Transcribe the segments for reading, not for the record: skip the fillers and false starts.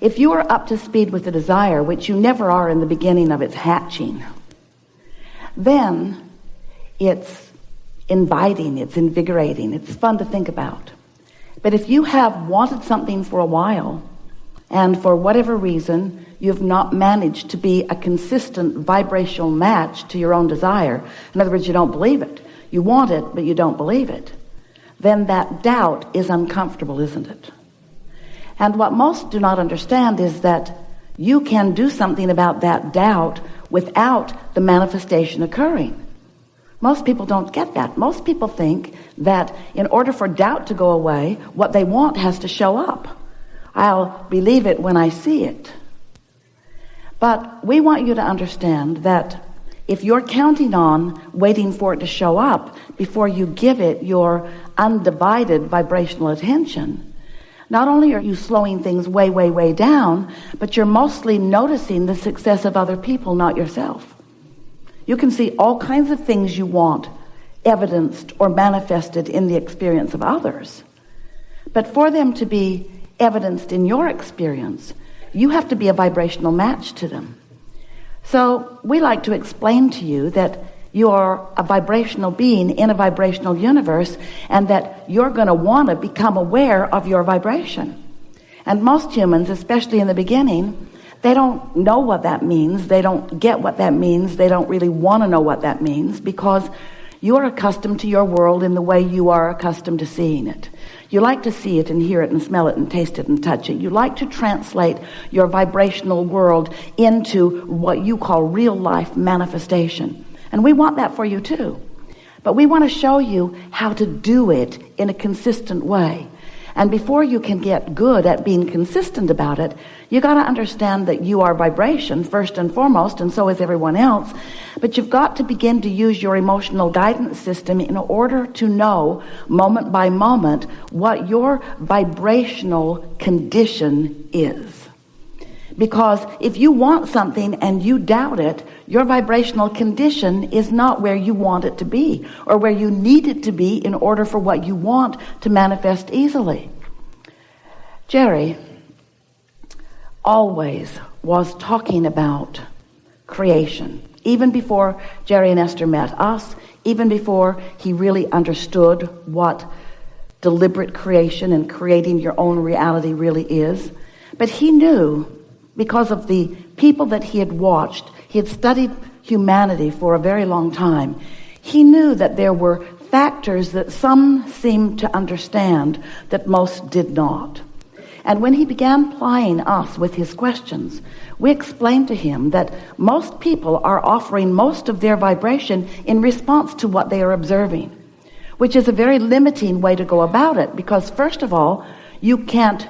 If you are up to speed with the desire, which you never are in the beginning of its hatching, then it's inviting, it's invigorating, it's fun to think about. But if you have wanted something for a while, and for whatever reason, you've not managed to be a consistent vibrational match to your own desire, in other words, you don't believe it, you want it, but you don't believe it, then that doubt is uncomfortable, isn't it? And what most do not understand is that you can do something about that doubt without the manifestation occurring. Most people don't get that. Most people think that in order for doubt to go away, what they want has to show up. I'll believe it when I see it. But we want you to understand that if you're counting on waiting for it to show up before you give it your undivided vibrational attention, not only are you slowing things way, way, way down, but you're mostly noticing the success of other people, not yourself. You can see all kinds of things you want evidenced or manifested in the experience of others. But for them to be evidenced in your experience, you have to be a vibrational match to them. So we like to explain to you that you're a vibrational being in a vibrational universe, and that you're going to want to become aware of your vibration. And most humans, especially in the beginning, they don't know what that means. They don't get what that means. They don't really want to know what that means, because you're accustomed to your world in the way you are accustomed to seeing it. You like to see it and hear it and smell it and taste it and touch it. You like to translate your vibrational world into what you call real life manifestation. And we want that for you too. But we want to show you how to do it in a consistent way. And before you can get good at being consistent about it, you got to understand that you are vibration first and foremost, and so is everyone else. But you've got to begin to use your emotional guidance system in order to know moment by moment what your vibrational condition is. Because if you want something and you doubt it, your vibrational condition is not where you want it to be, or where you need it to be in order for what you want to manifest easily. Jerry always was talking about creation. Even before Jerry and Esther met us, even before he really understood what deliberate creation and creating your own reality really is. But he knew, because of the people that he had watched, he had studied humanity for a very long time, he knew that there were factors that some seemed to understand that most did not. And when he began plying us with his questions, we explained to him that most people are offering most of their vibration in response to what they are observing, which is a very limiting way to go about it, because first of all, you can't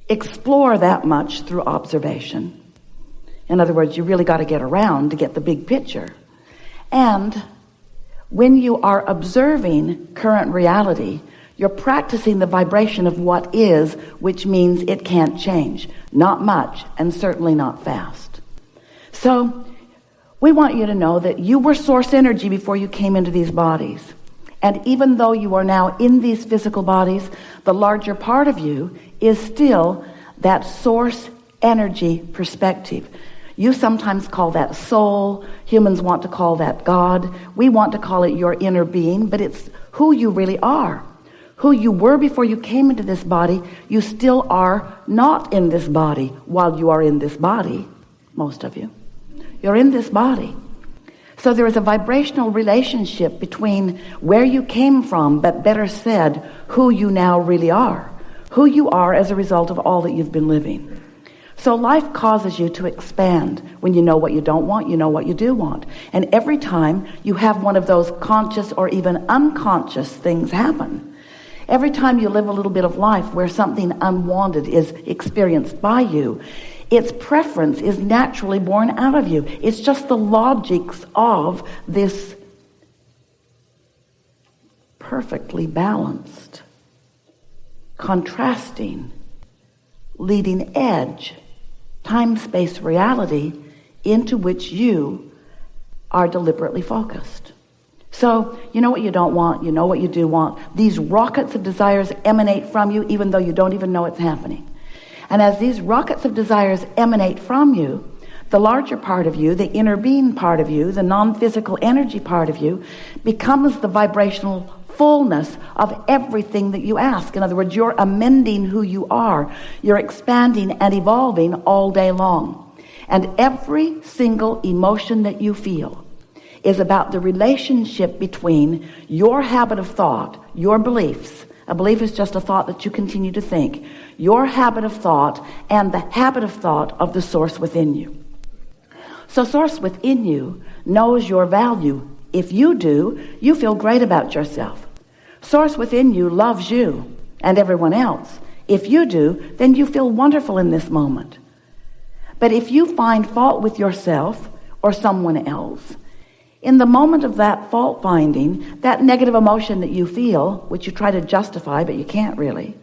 explore that much through observation. In other words, you really got to get around to get the big picture. And when you are observing current reality, you're practicing the vibration of what is, which means it can't change. Not much, and certainly not fast. So we want you to know that you were source energy before you came into these bodies. And even though you are now in these physical bodies, the larger part of you is still that source energy perspective. You sometimes call that soul. Humans want to call that God. We want to call it your inner being, but it's who you really are. Who you were before you came into this body, you still are not in this body while you are in this body. Most of you. You're in this body. So there is a vibrational relationship between where you came from, but better said, who you now really are. Who you are as a result of all that you've been living. So life causes you to expand. When you know what you don't want, you know what you do want. And every time you have one of those conscious or even unconscious things happen, every time you live a little bit of life where something unwanted is experienced by you, its preference is naturally born out of you. It's just the logics of this perfectly balanced, contrasting, leading edge, time-space reality into which you are deliberately focused. So, you know what you don't want, you know what you do want. These rockets of desires emanate from you even though you don't even know it's happening. And as these rockets of desires emanate from you, the larger part of you, the inner being part of you, the non-physical energy part of you, becomes the vibrational fullness of everything that you ask. In other words, you're amending who you are. You're expanding and evolving all day long. And every single emotion that you feel is about the relationship between your habit of thought, your beliefs. A belief is just a thought that you continue to think. Your habit of thought and the habit of thought of the source within you. So source within you knows your value. If you do, you feel great about yourself. Source within you loves you and everyone else. If you do, then you feel wonderful in this moment. But if you find fault with yourself or someone else, in the moment of that fault finding, that negative emotion that you feel, which you try to justify but you can't really,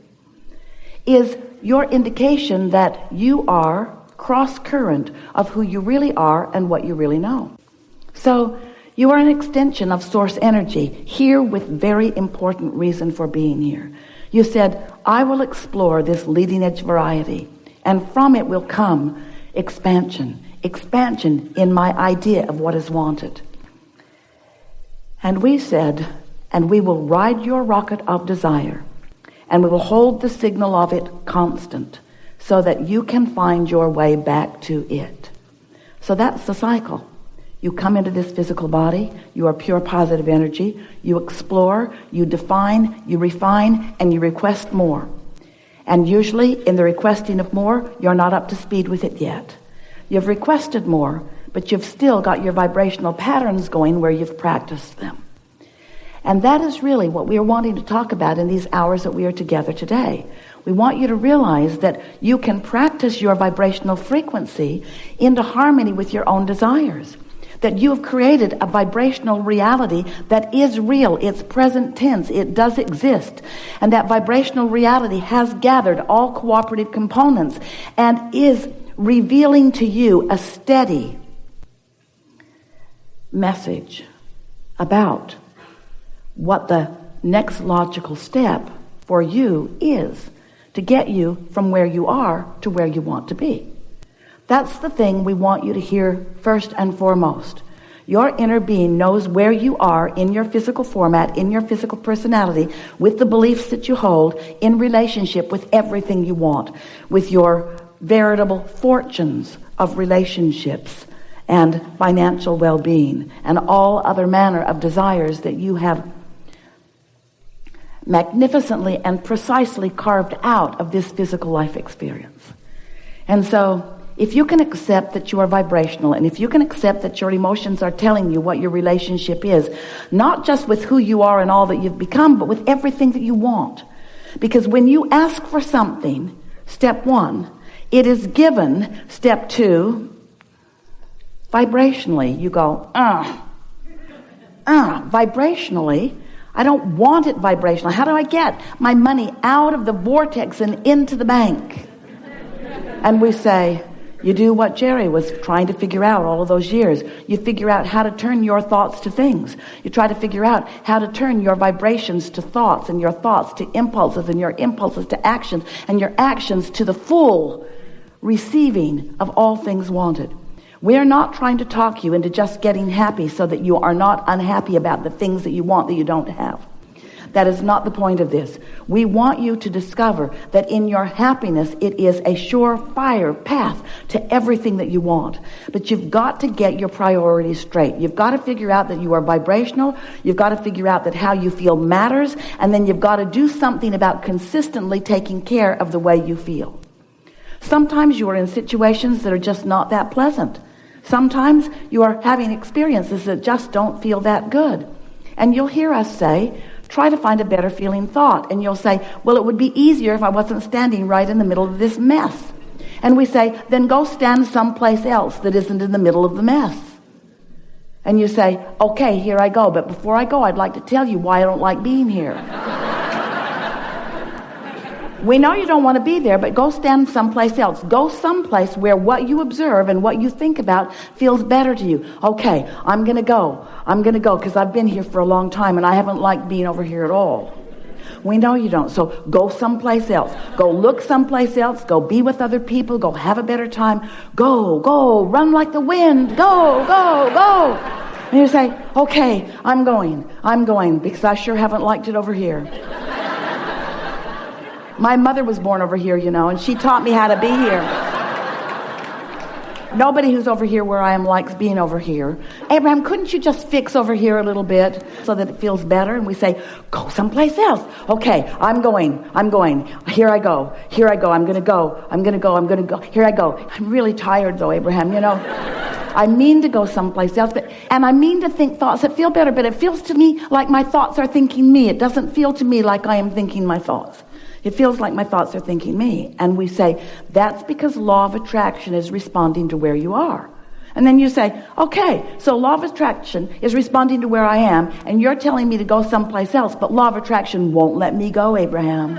is your indication that you are cross current of who you really are and what you really know. So you are an extension of source energy, here with very important reason for being here. You said, I will explore this leading edge variety, and from it will come expansion in my idea of what is wanted. And we said, and we will ride your rocket of desire, and we will hold the signal of it constant, so that you can find your way back to it. So that's the cycle. You come into this physical body, you are pure positive energy, you explore, you define, you refine, and you request more. And usually in the requesting of more, you're not up to speed with it yet. You've requested more, but you've still got your vibrational patterns going where you've practiced them. And that is really what we are wanting to talk about in these hours that we are together today. We want you to realize that you can practice your vibrational frequency into harmony with your own desires. That you have created a vibrational reality that is real. It's present tense. It does exist. And that vibrational reality has gathered all cooperative components and is revealing to you a steady message about what the next logical step for you is to get you from where you are to where you want to be. That's the thing we want you to hear first and foremost. Your inner being knows where you are in your physical format, in your physical personality, with the beliefs that you hold, in relationship with everything you want, with your veritable fortunes of relationships and financial well-being and all other manner of desires that you have magnificently and precisely carved out of this physical life experience. And so if you can accept that you are vibrational, and if you can accept that your emotions are telling you what your relationship is, not just with who you are and all that you've become, but with everything that you want. Because when you ask for something, step one, it is given. Step two, vibrationally, you go, vibrationally, I don't want it vibrational. How do I get my money out of the vortex and into the bank? And we say, you do what Jerry was trying to figure out all of those years. You figure out how to turn your thoughts to things. You try to figure out how to turn your vibrations to thoughts, and your thoughts to impulses, and your impulses to actions, and your actions to the full receiving of all things wanted. We're not trying to talk you into just getting happy so that you are not unhappy about the things that you want that you don't have. That is not the point of this. We want you to discover that in your happiness, it is a surefire path to everything that you want. But you've got to get your priorities straight. You've got to figure out that you are vibrational. You've got to figure out that how you feel matters. And then you've got to do something about consistently taking care of the way you feel. Sometimes you are in situations that are just not that pleasant. Sometimes you are having experiences that just don't feel that good. And you'll hear us say, try to find a better feeling thought. And you'll say, well, it would be easier if I wasn't standing right in the middle of this mess. And we say, then go stand someplace else that isn't in the middle of the mess. And you say, okay, here I go. But before I go, I'd like to tell you why I don't like being here. We know you don't want to be there, but go stand someplace else. Go someplace where what you observe and what you think about feels better to you. Okay, I'm going to go because I've been here for a long time and I haven't liked being over here at all. We know you don't. So go someplace else. Go look someplace else. Go be with other people. Go have a better time. Go, run like the wind. Go. And you say, okay, I'm going because I sure haven't liked it over here. My mother was born over here, and she taught me how to be here. Nobody who's over here where I am likes being over here. Abraham, couldn't you just fix over here a little bit so that it feels better? And we say, go someplace else. Okay, I'm going. Here I go. I'm going to go. Here I go. I'm really tired though, Abraham, I mean to go someplace else, and I mean to think thoughts that feel better, but it feels to me like my thoughts are thinking me. It doesn't feel to me like I am thinking my thoughts. It feels like my thoughts are thinking me. And we say, that's because law of attraction is responding to where you are. And then you say, okay, so law of attraction is responding to where I am, and you're telling me to go someplace else, but law of attraction won't let me go, Abraham.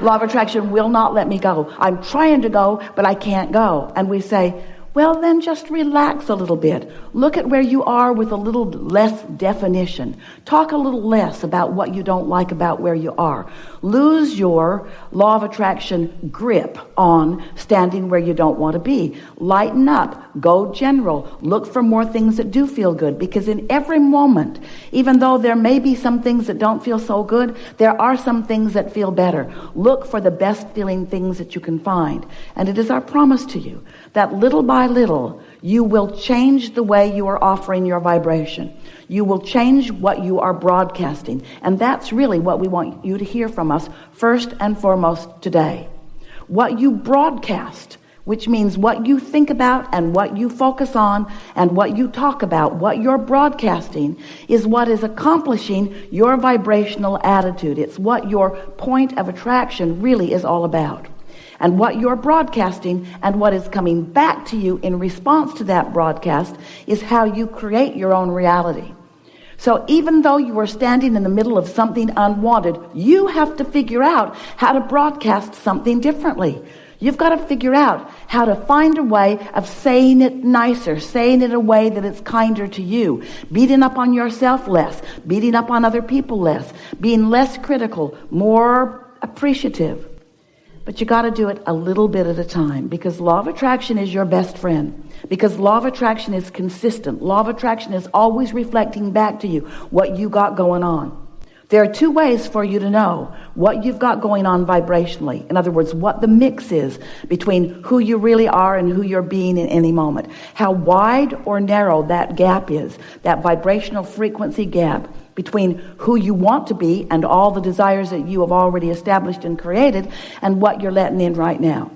Law of attraction will not let me go. I'm trying to go, but I can't go. And we say, well, then just relax a little bit. Look at where you are with a little less definition. Talk a little less about what you don't like about where you are. Lose your law of attraction grip on standing where you don't want to be. Lighten up. Go general. Look for more things that do feel good, because in every moment, even though there may be some things that don't feel so good, there are some things that feel better. Look for the best feeling things that you can find. And it is our promise to you that little by little, you will change the way you are offering your vibration. You will change what you are broadcasting. And that's really what we want you to hear from us first and foremost today. What you broadcast, which means what you think about and what you focus on and what you talk about, what you're broadcasting, is what is accomplishing your vibrational attitude. It's what your point of attraction really is all about. And what you're broadcasting and what is coming back to you in response to that broadcast is how you create your own reality. So even though you are standing in the middle of something unwanted, you have to figure out how to broadcast something differently. You've got to figure out how to find a way of saying it nicer, saying it in a way that it's kinder to you, beating up on yourself less, beating up on other people less, being less critical, more appreciative. But you got to do it a little bit at a time, because law of attraction is your best friend. Because law of attraction is consistent. Law of attraction is always reflecting back to you what you got going on. There are two ways for you to know what you've got going on vibrationally. In other words, what the mix is between who you really are and who you're being in any moment. How wide or narrow that gap is, that vibrational frequency gap between who you want to be and all the desires that you have already established and created and what you're letting in right now.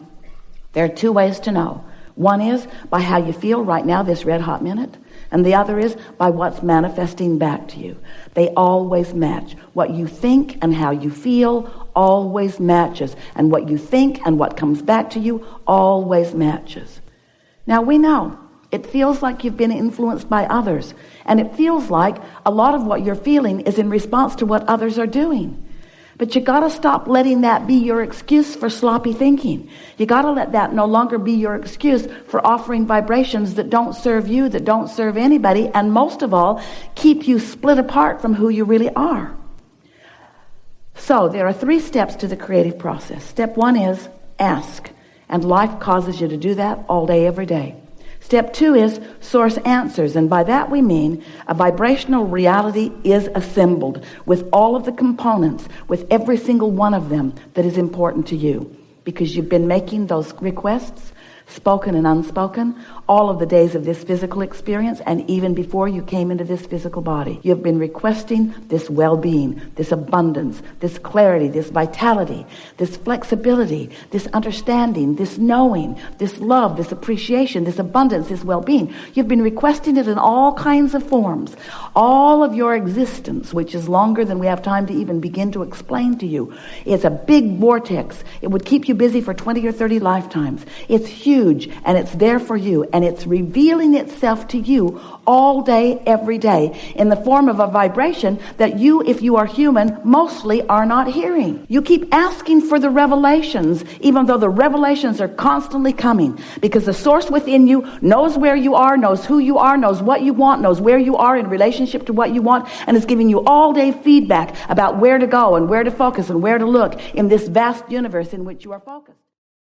There are two ways to know. One is by how you feel right now, this red hot minute. And the other is by what's manifesting back to you. They always match. What you think and how you feel always matches. And what you think and what comes back to you always matches. Now we know it feels like you've been influenced by others. And it feels like a lot of what you're feeling is in response to what others are doing. But you got to stop letting that be your excuse for sloppy thinking. You got to let that no longer be your excuse for offering vibrations that don't serve you, that don't serve anybody, and most of all, keep you split apart from who you really are. So there are 3 steps to the creative process. Step 1 is ask, and life causes you to do that all day, every day. Step 2 is source answers, and by that we mean a vibrational reality is assembled with all of the components, with every single one of them that is important to you, because you've been making those requests, spoken and unspoken, all of the days of this physical experience, and even before you came into this physical body. You've been requesting this well-being, this abundance, this clarity, this vitality, this flexibility, this understanding, this knowing, this love, this appreciation, this abundance, this well-being. You've been requesting it in all kinds of forms. All of your existence, which is longer than we have time to even begin to explain to you. It's a big vortex. It would keep you busy for 20 or 30 lifetimes. It's huge. huge, and it's there for you, and it's revealing itself to you all day, every day, in the form of a vibration that you, if you are human, mostly are not hearing. You keep asking for the revelations, even though the revelations are constantly coming, because the source within you knows where you are, knows who you are, knows what you want, knows where you are in relationship to what you want, and is giving you all day feedback about where to go and where to focus and where to look in this vast universe in which you are focused.